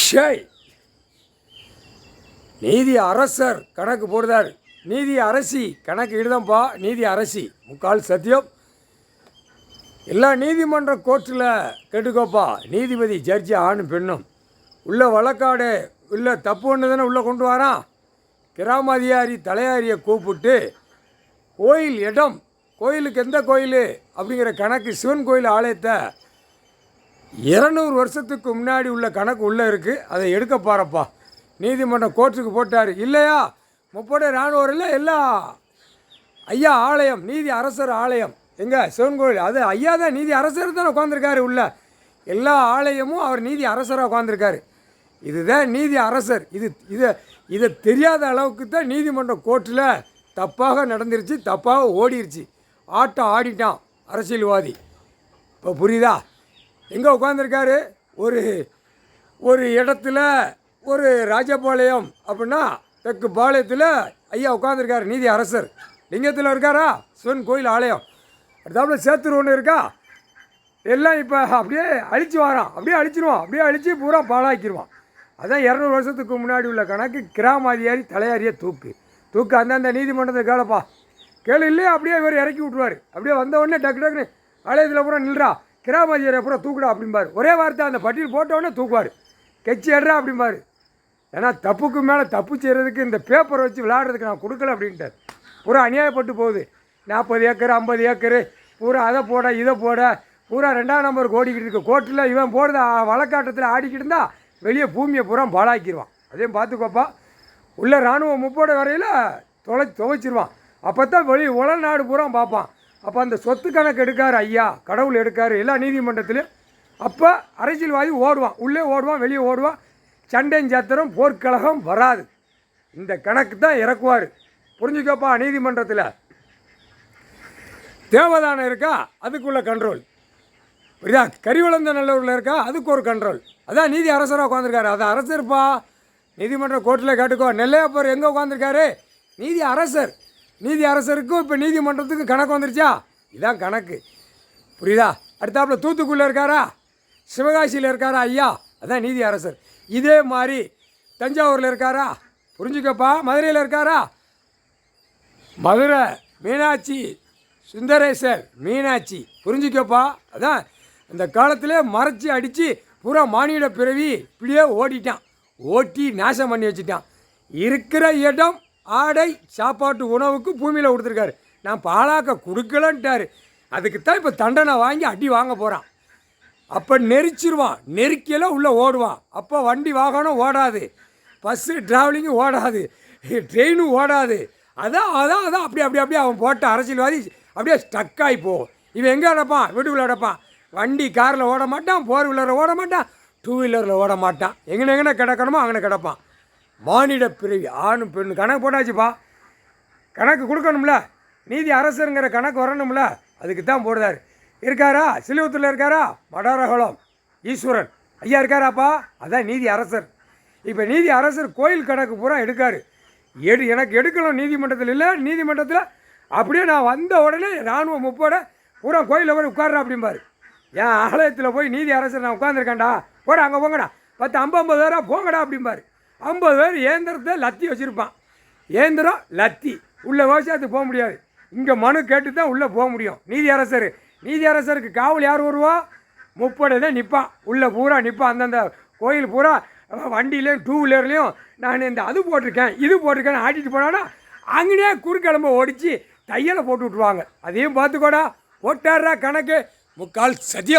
Shy நீதி அரசர் கணக்கு போடுதார். நீதி அரசி கணக்கு இடுதான்ப்பா. நீதி அரசி முக்கால் சத்தியம். எல்லா நீதிமன்ற கோர்ட்டில் கேட்டுக்கோப்பா. நீதிபதி ஜட்ஜி ஆணும் பெண்ணும் உள்ள வழக்காடு இல்லை தப்பு ஒன்று தானே உள்ளே கொண்டு வரான். கிராம தலையாரியை கூப்பிட்டு கோயில் இடம், கோயிலுக்கு எந்த கோயில் அப்படிங்கிற கணக்கு, சிவன் கோயில் ஆலயத்தை 200 வருஷத்துக்கு முன்னாடி உள்ள கணக்கு உள்ளே இருக்குது. அதை எடுக்க பாருப்பா. நீதிமன்றம் கோர்ட்டுக்கு போட்டார். இல்லையா 30 இராணுவரில் எல்லாம் ஐயா ஆலயம், நீதி அரசர் ஆலயம் எங்கே சிவன் கோயில், அது ஐயா தான் நீதி அரசர் தானே உட்காந்துருக்காரு. உள்ள எல்லா ஆலயமும் அவர் நீதி அரசராக உட்காந்துருக்காரு. இதுதான் நீதி அரசர். இதை தெரியாத அளவுக்கு தான் நீதிமன்ற கோர்ட்டில் தப்பாக நடந்துருச்சு, தப்பாக ஓடிருச்சு. ஆட்டம் ஆடிட்டான் அரசியல்வாதி. இப்போ புரியுதா? எங்கே உட்காந்துருக்காரு? ஒரு இடத்துல, ஒரு ராஜபாளையம் அப்படின்னா தெற்கு பாளையத்தில் ஐயா உட்காந்துருக்காரு நீதி அரசர். லிங்கத்தில் இருக்காரா சிவன் கோயில் ஆலயம். அடுத்தாப்புல சேத்தூர் ஒன்று இருக்கா. எல்லாம் இப்போ அப்படியே அழிச்சு வரான். அப்படியே அழிச்சிருவான். அப்படியே அழித்து பூரா பாழாக்கிடுவான். அதான் 200 வருஷத்துக்கு முன்னாடி உள்ள கணக்கு. கிராம தலையாரியை தூக்கு அந்தந்த நீதிமன்றத்தை கேளப்பா. கேளு இல்லையா அப்படியே இவர் இறக்கி விட்ருவார். அப்படியே வந்த உடனே டக்குன்னு ஆலயத்தில் பூரா நில்றா, கிராம பூரா தூக்குடா அப்படிம்பார். ஒரே வார்த்தை அந்த பட்டியல் போட்டவுடனே தூக்குவார். கெச்சி எடுறா அப்படிம்பார். ஏன்னா தப்புக்கு மேலே தப்பு செய்கிறதுக்கு இந்த பேப்பரை வச்சு விளையாடுறதுக்கு நான் கொடுக்கல அப்படின்ட்டார். பூரா அநியாயப்பட்டு போகுது. 40 ஏக்கர் 50 ஏக்கரு பூரா அதை போட இதை போட பூரா 2ஆம் நம்பருக்கு ஓடிக்கிட்டு இருக்கு. கோர்ட்டில் இவன் போடுற வழக்காட்டத்தில் ஆடிக்கிட்டு இருந்தால் வெளியே பூமியை பூரா பாழாக்கிடுவான். அதையும் பார்த்துக்கோப்பா. உள்ள இராணுவம் முப்போட வரையில் துவைச்சிருவான். அப்போ தான் உலநாடு பூரா பார்ப்பான். அப்போ அந்த சொத்து கணக்கு எடுக்கார் ஐயா, கடவுள் எடுக்கார் எல்லா நீதிமன்றத்திலையும். அப்போ அரசியல்வாதி ஓடுவான், உள்ளே ஓடுவான், வெளியே ஓடுவான். சண்டையும் சத்திரம் போர்க்கழகம் வராது. இந்த கணக்கு தான் இறக்குவார். புரிஞ்சுக்கப்பா. நீதிமன்றத்தில் தேவதானம் இருக்கா, அதுக்குள்ள கண்ட்ரோல். புரியுதா? கரிவளந்த நல்லூரில் இருக்கா, அதுக்கு ஒரு கண்ட்ரோல். அதான் நீதி அரசராக உட்காந்துருக்காரு. அது அரசர்ப்பா. நீதிமன்ற கோர்ட்டில் கேட்டுக்கோ. நெல்லையப்பர் எங்கே உட்காந்துருக்காரு? நீதி அரசர். நீதி அரசருக்கும் இப்போ நீதிமன்றத்துக்கு கணக்கு வந்துருச்சா? இதான் கணக்கு. புரியுதா? அடுத்தாப்புல தூத்துக்குள்ளே இருக்காரா, சிவகாசியில் இருக்காரா ஐயா, அதான் நீதி அரசர். இதே மாதிரி தஞ்சாவூரில் இருக்காரா, புரிஞ்சுக்கப்பா. மதுரையில் இருக்காரா, மதுரை மீனாட்சி சுந்தரேசர் மீனாட்சி, புரிஞ்சுக்கப்பா. அதான் அந்த காலத்தில் மறைச்சி அடித்து பூரா மானிட பிறவி இப்படியே ஓட்டிட்டான். ஓட்டி நாசம் பண்ணி வச்சுட்டான். இருக்கிற இடம் ஆடை சாப்பாட்டு உணவுக்கு பூமியில் கொடுத்துருக்காரு. நான் பாலாக்க கொடுக்கலன்ட்டார். அதுக்குத்தான் இப்போ தண்டனை வாங்கி அடி வாங்க போகிறான். அப்போ நெரிச்சிருவான். நெருக்கியெல்லாம் உள்ளே ஓடுவான். அப்போ வண்டி வாகனம் ஓடாது, பஸ்ஸு ட்ராவலிங்கும் ஓடாது, ட்ரெயினும் ஓடாது. அதான் அப்படியே அவன் போட்ட அரசியல்வாதி அப்படியே ஸ்டக்காகி போகும். இவன் எங்கே கிடப்பான்? வீட்டுக்குள்ளே கிடப்பான். வண்டி காரில் ஓட மாட்டான், 4 வீலரில் ஓட மாட்டான், 2 வீலரில் ஓட மாட்டான். எங்கே கிடக்கணுமோ அங்கே கிடப்பான். மானிட பிறவி ஆணும் பெண்ணு கணக்கு போட்டாச்சுப்பா. கணக்கு கொடுக்கணும்ல, நீதி அரசருங்கிற கணக்கு வரணும்ல, அதுக்கு தான் போடுறாரு. இருக்காரா? சிலுவத்தில் இருக்காரா? மடாரகுளம் ஈஸ்வரன் ஐயா இருக்காராப்பா. அதான் நீதி அரசர். இப்போ நீதி அரசர் கோயில் கணக்கு பூரா எடுக்காரு. எனக்கு எடுக்கணும் நீதிமன்றத்தில். இல்லை நீதிமன்றத்தில் அப்படியே நான் வந்த உடனே இராணுவம் முப்போட பூரா கோயிலில் போய் உட்கார்றா அப்படிம்பாரு. என் ஆலயத்தில் போய் நீதி அரசர் நான் உட்காந்துருக்கேன்டா, போட அங்கே போங்கடா, 10-50 பேராக போங்கடா அப்படிம்பாரு. 50 பேர் ஏந்திரத்தை லத்தி வச்சுருப்பான். ஏந்திரம் லத்தி உள்ள விவசாயத்துக்கு போக முடியாது. இங்கே மனு கேட்டு தான் உள்ளே போக முடியும். நீதி அரசருக்கு காவல் யார் வருவா? முப்படை தான் நிற்பான். உள்ளே பூரா நிற்பான். அந்தந்த கோயில் பூரா வண்டியிலையும் 2 வீலர்லேயும் நான் இந்த அது போட்டிருக்கேன் இது போட்டிருக்கேன்னு ஆட்டிட்டு போனான்னா அங்கேயே குறுக்கிழம்ப ஓடிச்சு தையலை போட்டு விட்ருவாங்க. அதையும் பார்த்துக்கோடா. போட்டாடுறா கணக்கு முக்கால் சத்தியம்.